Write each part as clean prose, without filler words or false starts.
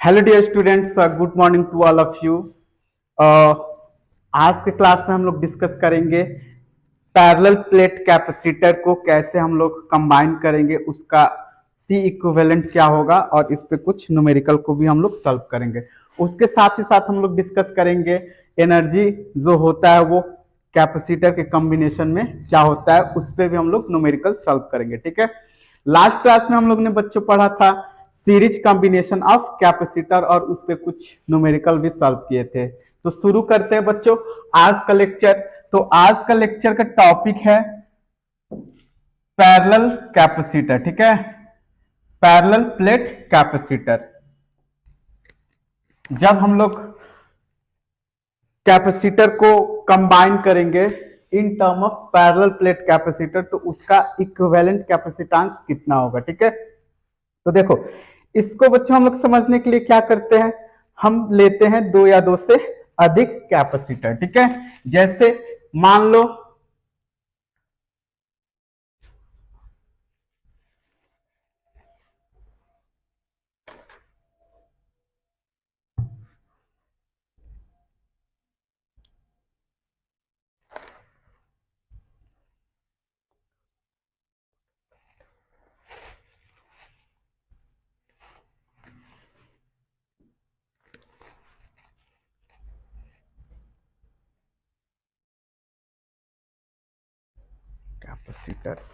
Hello dear students, good morning to all of you. आज के class में हम लोग डिस्कस करेंगे पैरेलल प्लेट कैपेसिटर को कैसे हम लोग कंबाइन करेंगे, उसका सी इक्विवेलेंट क्या होगा और इस पे कुछ न्यूमेरिकल को भी हम लोग सॉल्व करेंगे। उसके साथ ही साथ हम लोग डिस्कस करेंगे एनर्जी जो होता है वो कैपेसिटर के कॉम्बिनेशन में क्या होता है, उस पे भी हम लोग न्यूमेरिकल सॉल्व करेंगे। ठीक है, लास्ट क्लास में हम लोग ने बच्चों पढ़ा था सीरीज कॉम्बिनेशन ऑफ कैपेसिटर और उस पे कुछ न्यूमेरिकल भी सॉल्व किए थे। तो शुरू करते हैं बच्चों आज का लेक्चर। तो आज का लेक्चर का टॉपिक है पैरेलल कैपेसिटर। ठीक है, पैरेलल प्लेट कैपेसिटर। जब हम लोग कैपेसिटर को कंबाइन करेंगे in term of parallel plate capacitor तो उसका इक्विवेलेंट कैपेसिटेंस कितना होगा। ठीक है, तो देखो इसको बच्चों हम लोग समझने के लिए क्या करते हैं, हम लेते हैं दो या दो से अधिक कैपेसिटर। ठीक है, जैसे मान लो कैपेसिटर्स।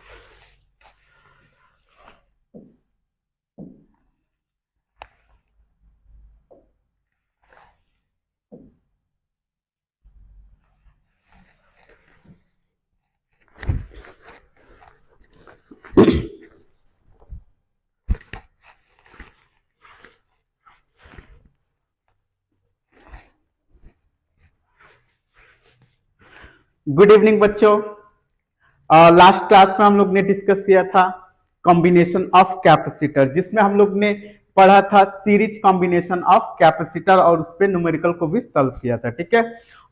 गुड इवनिंग बच्चों। लास्ट क्लास में हम लोग ने डिस्कस किया था कॉम्बिनेशन ऑफ कैपेसिटर, जिसमें हम लोग ने पढ़ा था सीरीज कॉम्बिनेशन ऑफ कैपेसिटर और उस पर न्यूमेरिकल को भी सॉल्व किया था। ठीक है,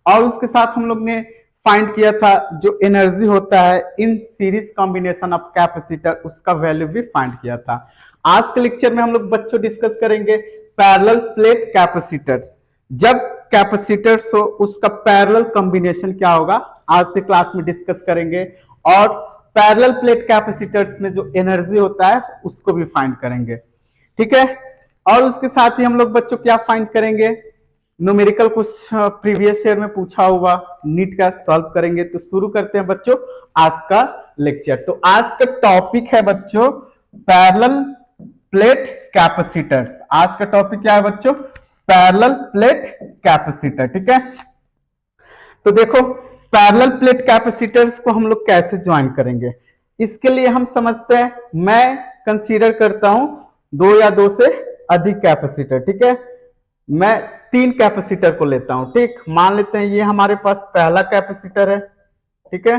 और उसके साथ हम लोग ने फाइंड किया था जो एनर्जी होता है in series combination of capacitor, उसका वैल्यू भी फाइंड किया था। आज के लेक्चर में हम लोग बच्चों डिस्कस करेंगे पैरेलल प्लेट कैपेसिटर्स। जब कैपेसिटर्स हो उसका पैरेलल कॉम्बिनेशन क्या होगा, आज के क्लास में डिस्कस करेंगे। और पैरेलल प्लेट कैपेसिटर्स में जो एनर्जी होता है उसको भी फाइंड करेंगे। ठीक है, और उसके साथ ही हम लोग बच्चों क्या फाइंड करेंगे, न्यूमेरिकल कुछ प्रीवियस ईयर में पूछा हुआ नीट का सॉल्व करेंगे। तो शुरू करते हैं बच्चों आज का लेक्चर। तो आज का टॉपिक है बच्चों पैरेलल प्लेट कैपेसिटर्स। आज का टॉपिक क्या है बच्चों, पैरेलल प्लेट कैपेसिटर। ठीक है, तो देखो पैरेलल प्लेट कैपेसिटर्स को हम लोग कैसे ज्वाइन करेंगे, इसके लिए हम समझते हैं, मैं कंसीडर करता हूं दो या दो से अधिक कैपेसिटर। ठीक है, मैं तीन कैपेसिटर को लेता हूं। ठीक, मान लेते हैं ये हमारे पास पहला कैपेसिटर है। ठीक है,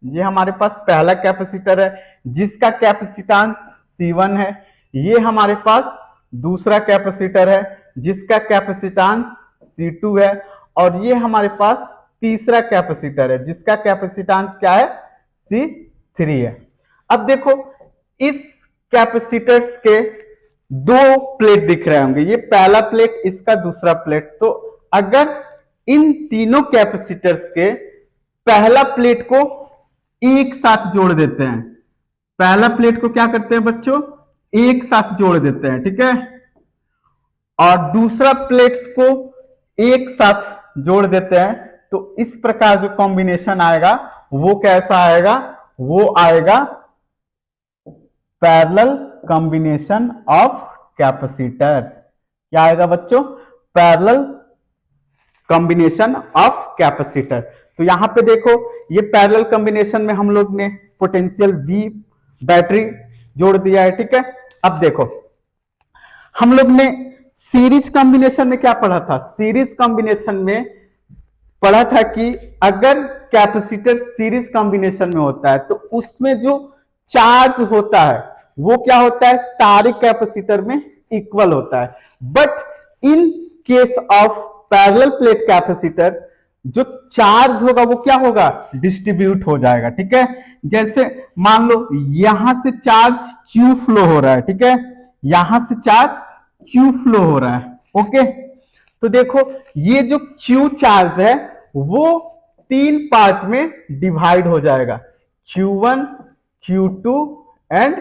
ये हमारे पास पहला कैपेसिटर है जिसका कैपेसिटेंस C1 है। ये हमारे पास दूसरा कैपेसिटर है जिसका कैपेसिटेंस C2 है। और ये हमारे पास तीसरा कैपेसिटर है जिसका कैपेसिटेंस क्या है, C3 है। अब देखो इस कैपेसिटर्स के दो प्लेट दिख रहे होंगे, ये पहला प्लेट इसका दूसरा प्लेट। तो अगर इन तीनों कैपेसिटर्स के पहला प्लेट को एक साथ जोड़ देते हैं, पहला प्लेट को क्या करते हैं बच्चों, एक साथ जोड़ देते हैं। ठीक है, और दूसरा प्लेट्स को एक साथ जोड़ देते हैं, तो इस प्रकार जो कॉम्बिनेशन आएगा वो कैसा आएगा, वो आएगा पैरेलल कॉम्बिनेशन ऑफ कैपेसिटर। क्या आएगा बच्चों, पैरेलल कॉम्बिनेशन ऑफ कैपेसिटर। तो यहां पे देखो ये पैरेलल कॉम्बिनेशन में हम लोग ने पोटेंशियल V बैटरी जोड़ दिया है। ठीक है, अब देखो हम लोग ने सीरीज कॉम्बिनेशन में क्या पढ़ा था, सीरीज कॉम्बिनेशन में पढ़ा था कि अगर कैपेसिटर सीरीज कॉम्बिनेशन में होता है तो उसमें जो चार्ज होता है वो क्या होता है, सारे कैपेसिटर में इक्वल होता है। But in case of parallel plate capacitor जो चार्ज होगा वो क्या होगा, डिस्ट्रीब्यूट हो जाएगा। ठीक है, जैसे मान लो यहां से चार्ज Q फ्लो हो रहा है। ठीक है, यहां से चार्ज Q फ्लो हो रहा है ओके, तो देखो ये जो Q चार्ज है वो 3 पार्ट में डिवाइड हो जाएगा, Q1, Q2 एंड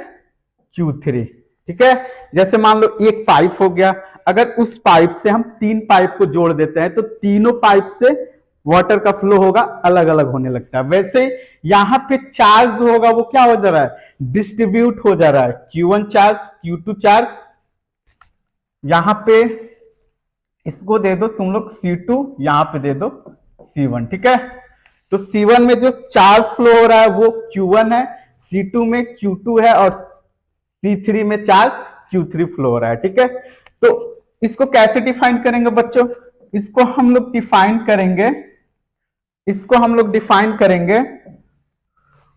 Q3। ठीक है, जैसे मान लो एक पाइप हो गया, अगर उस पाइप से हम 3 पाइप को जोड़ देते हैं तो तीनों पाइप से वाटर का फ्लो होगा, अलग अलग होने लगता है। वैसे यहां पे चार्ज होगा वो क्या हो जा रहा है, डिस्ट्रीब्यूट हो जा रहा है, Q1 चार्ज, Q2 चार्ज, यहां पे इसको दे दो तुम लोग C2, यहां पे दे दो C1। ठीक है, तो C1 में जो चार्ज फ्लो हो रहा है वो Q1 है, C2 में Q2 है और C3 में चार्ज Q3 फ्लो हो रहा है। ठीक है, तो इसको कैसे डिफाइन करेंगे बच्चों, इसको हम लोग डिफाइन करेंगे, इसको हम लोग डिफाइन करेंगे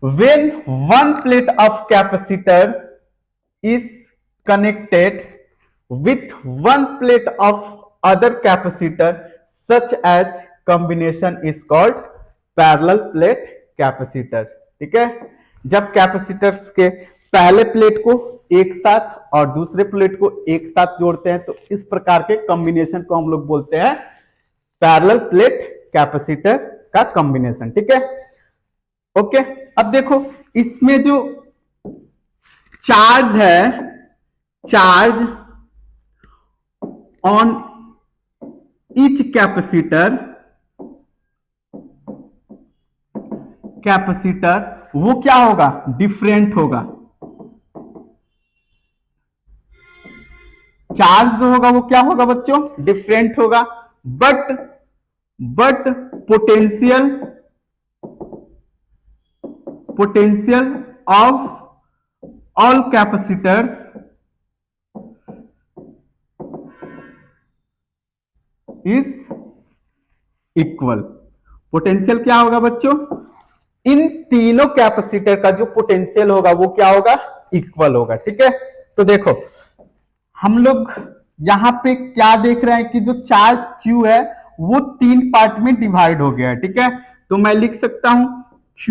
when one plate of capacitors is connected with one plate of other capacitor such as combination is called parallel plate capacitor। ठीक है, जब कैपेसिटर्स के पहले प्लेट को एक साथ और दूसरे प्लेट को एक साथ जोड़ते हैं तो इस प्रकार के कॉम्बिनेशन को हम लोग बोलते हैं पैरेलल प्लेट कैपेसिटर का कॉम्बिनेशन। ठीक है, ओके, अब देखो इसमें जो चार्ज है, charge on each capacitor, capacitor वो क्या होगा, डिफरेंट होगा। चार्ज जो होगा वो क्या होगा बच्चों, डिफरेंट होगा, but potential, potential of all capacitors is equal. Potential क्या होगा बच्चों, इन तीनों कैपेसिटर का जो पोटेंशियल होगा वो क्या होगा, इक्वल होगा। ठीक है, तो देखो हम लोग यहां पे क्या देख रहे हैं कि जो चार्ज Q है वो 3 पार्ट में डिवाइड हो गया है। ठीक है, तो मैं लिख सकता हूं Q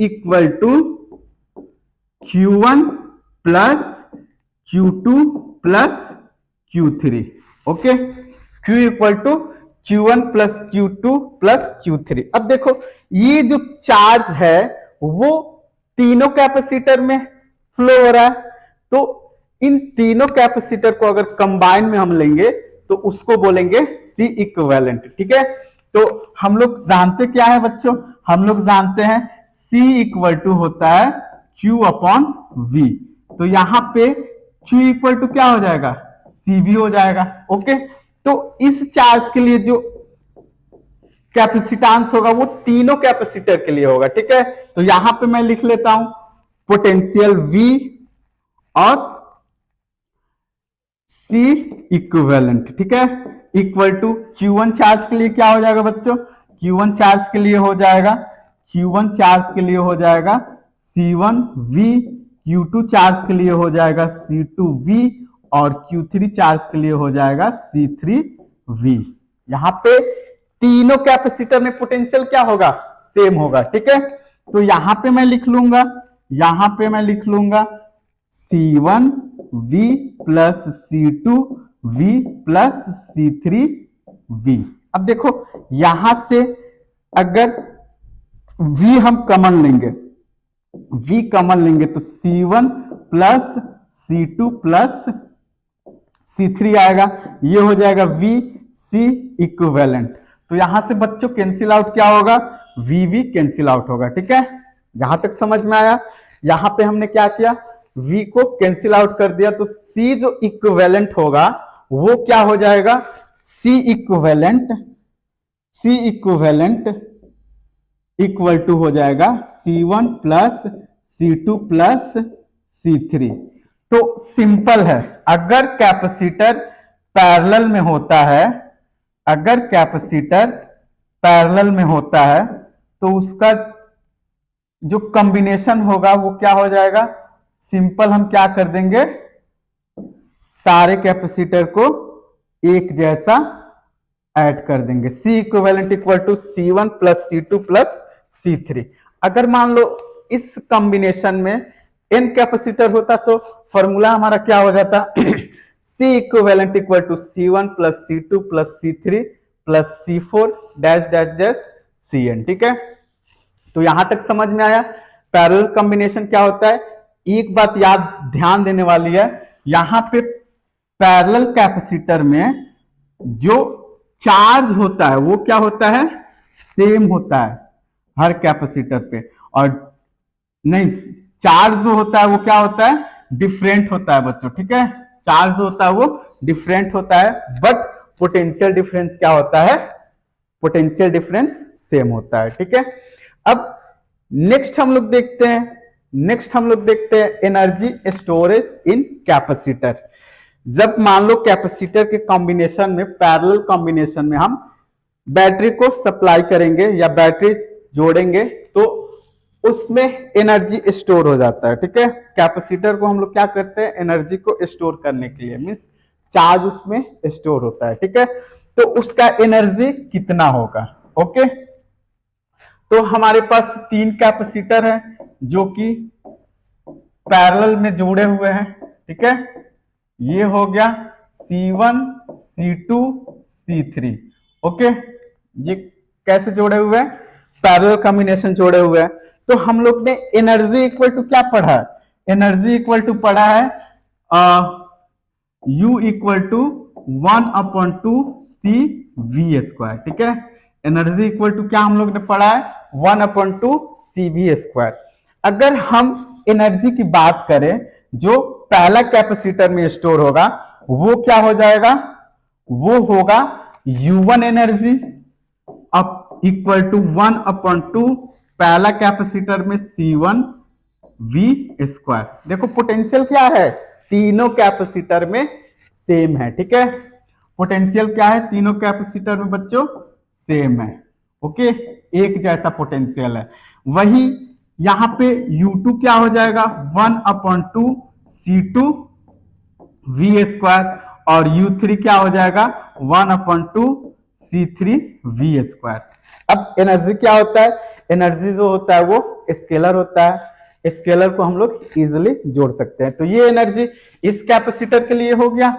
equal to Q1 plus Q2 plus Q3। Okay, Q equal to Q1 plus Q2 plus Q3। अब देखो ये जो चार्ज है वो तीनों कैपेसिटर में फ्लो हो रहा है, तो इन तीनों कैपेसिटर को अगर कंबाइन में हम लेंगे तो उसको बोलेंगे C इक्विवेलेंट। ठीक है, तो हम लोग जानते क्या है बच्चों, हम लोग जानते हैं C इक्वल टू होता है Q अपॉन V, तो यहां पे Q इक्वल टू क्या हो जाएगा, CV हो जाएगा। ओके, तो इस चार्ज के लिए जो कैपेसिटेंस होगा वो तीनों कैपेसिटर के लिए होगा। ठीक है, तो यहां पे मैं लिख लेता हूं पोटेंशियल V और C इक्विवेलेंट। ठीक है, इक्वल टू Q1 चार्ज के लिए क्या हो जाएगा बच्चों, Q1 चार्ज के लिए हो जाएगा, Q1 चार्ज के लिए हो जाएगा C1V, Q2 चार्ज के लिए हो जाएगा C2V और Q3 चार्ज के लिए हो जाएगा C3V। यहां पे तीनों कैपेसिटर में पोटेंशियल क्या होगा, सेम होगा। ठीक है, तो यहां पे मैं लिख लूंगा, यहां पे मैं लिख लूंगा C1V plus C2V plus C3V। अब देखो यहां से अगर V हम कॉमन लेंगे, V कॉमन लेंगे तो C1 plus C2 plus C3 आएगा, ये हो जाएगा VC इक्विवेलेंट। तो यहां से बच्चों कैंसिल आउट क्या होगा, VV कैंसिल आउट होगा। ठीक है, यहां तक समझ में आया। यहां पे हमने क्या किया, V को कैंसिल आउट कर दिया, तो C जो इक्विवेलेंट होगा वो क्या हो जाएगा, C equivalent, C equivalent equal to हो जाएगा C1 plus C2 plus C3। तो सिंपल है, अगर कैपेसिटर पैरेलल में होता है, अगर कैपेसिटर पैरेलल में होता है तो उसका जो कॉम्बिनेशन होगा वो क्या हो जाएगा, सिंपल हम क्या कर देंगे, सारे कैपेसिटर को एक जैसा ऐड कर देंगे, C equivalent equal to C1 plus C2 plus C3। अगर मान लो इस कॉम्बिनेशन में n कैपेसिटर होता तो फॉर्मूला हमारा क्या हो जाता C equivalent equal to C1 plus C2 plus C3 plus C4 dash dash dash Cn। ठीक है, तो यहां तक समझ में आया पैरेलल कॉम्बिनेशन क्या होता है। एक बात याद ध्यान देने वाली है, यहां पे पैरेलल कैपेसिटर में जो चार्ज होता है वो क्या होता है, सेम होता है हर कैपेसिटर पे, और नहीं, चार्ज जो होता है वो क्या होता है, डिफरेंट होता है बच्चों। ठीक है, चार्ज होता है वो डिफरेंट होता है, बट पोटेंशियल डिफरेंस क्या होता है, पोटेंशियल डिफरेंस सेम होता है। ठीक है, अब नेक्स्ट हम लोग देखते हैं एनर्जी स्टोरेज इन कैपेसिटर। जब मान लो कैपेसिटर के कॉम्बिनेशन में, पैरेलल कॉम्बिनेशन में हम बैटरी को सप्लाई करेंगे या बैटरी जोड़ेंगे तो उसमें एनर्जी स्टोर हो जाता है। ठीक है, कैपेसिटर को हम लोग क्या करते हैं, एनर्जी को स्टोर करने के लिए, मीन्स चार्ज उसमें स्टोर होता है। ठीक है, तो उसका एनर्जी कितना होगा। ओके, तो हमारे पास 3 कैपेसिटर है जो कि पैरेलल में जुड़े हुए हैं। ठीक है, ये हो गया C1 C2 C3। ओके, ये कैसे जोड़े हुए हैं, पैरेलल कॉम्बिनेशन जोड़े हुए हैं। तो हम लोग ने एनर्जी इक्वल टू क्या पढ़ा है, एनर्जी इक्वल टू पढ़ा है U इक्वल टू 1/2 CV²। ठीक है, एनर्जी इक्वल टू क्या हम लोग ने पढ़ा है, 1/2 CV²। अगर हम एनर्जी की बात करें जो पहला कैपेसिटर में स्टोर होगा वो क्या हो जाएगा, वो होगा U1 एनर्जी अब इक्वल टू 1/2 पहला कैपेसिटर में C1 V²। देखो पोटेंशियल क्या है, तीनों कैपेसिटर में सेम है। ठीक है, पोटेंशियल क्या है, तीनों कैपेसिटर में बच्चों सेम है। ओके, एक जैसा पोटेंशियल है। वही यहां पे U2 क्या हो जाएगा, 1/2 C2 V² और U3 क्या हो जाएगा, 1/2 C3 V²। अब एनर्जी क्या होता है, एनर्जी जो होता है वो स्केलर होता है, स्केलर को हम लोग इजिली जोड़ सकते हैं। तो ये एनर्जी इस कैपेसिटर के लिए हो गया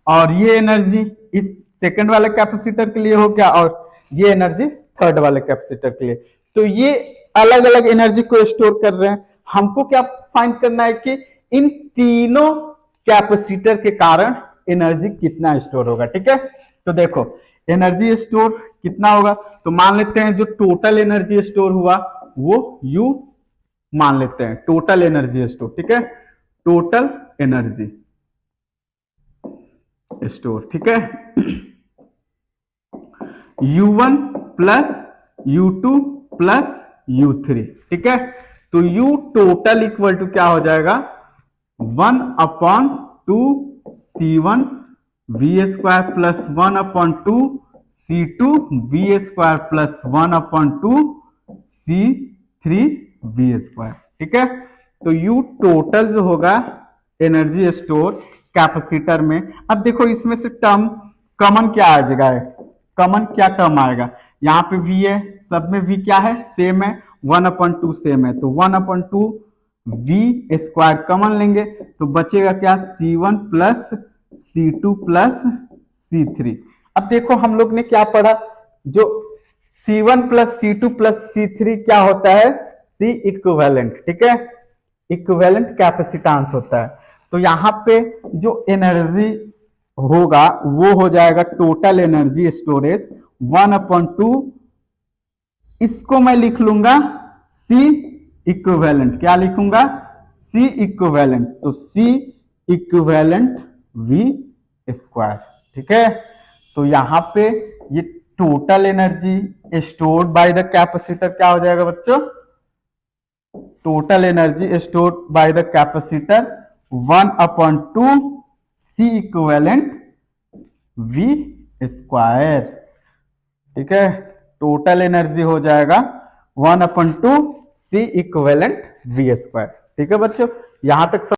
और ये एनर्जी इस सेकंड वाले कैपेसिटर के लिए हो गया और ये एनर्जी थर्ड वाले कैपेसिटर के लिए। तो ये अलग अलग एनर्जी को स्टोर कर रहे हैं। हमको क्या फाइंड करना है कि इन तीनों कैपेसिटर के कारण एनर्जी कितना स्टोर होगा। ठीक है, तो देखो एनर्जी स्टोर कितना होगा, तो मान लेते हैं जो टोटल एनर्जी स्टोर हुआ वो U मान लेते हैं, टोटल एनर्जी स्टोर। ठीक है, टोटल एनर्जी स्टोर। ठीक है, U1 plus U2 plus U3। ठीक है, तो U टोटल इक्वल टू क्या हो जाएगा, 1/2 C1 V² plus 1/2 C2 V² plus 1/2 C3 V²। ठीक है, तो U टोटल जो होगा एनर्जी स्टोर कैपेसिटर में। अब देखो इसमें से टर्म कॉमन क्या आ जाएगा, कॉमन क्या टर्म आएगा, यहाँ पे V है, सब में V क्या है, सेम है, 1/2 सेम है, तो 1/2 V² कॉमन लेंगे तो बचेगा क्या, C1 plus C2 plus C3। अब देखो हम लोग ने क्या पढ़ा, जो C1 plus C2 plus C3 क्या होता है, C इक्विवेलेंट। ठीक है, इक्विवेलेंट कैपेसिटेंस होता है। तो यहाँ पे जो एनर्जी होगा वो हो जाएगा टोटल एनर्जी स्टोरेज 1/2, इसको मैं लिख लूंगा C इक्विवेलेंट। क्या लिखूंगा, C इक्विवेलेंट, तो C इक्विवेलेंट V²। ठीक है, तो यहां पे ये total energy stored by the capacitor क्या हो जाएगा बच्चों, total energy stored by the capacitor 1/2 C equivalent V²। ठीक है, टोटल एनर्जी हो जाएगा 1/2 C इक्विवेलेंट V²। ठीक है बच्चों, यहां तक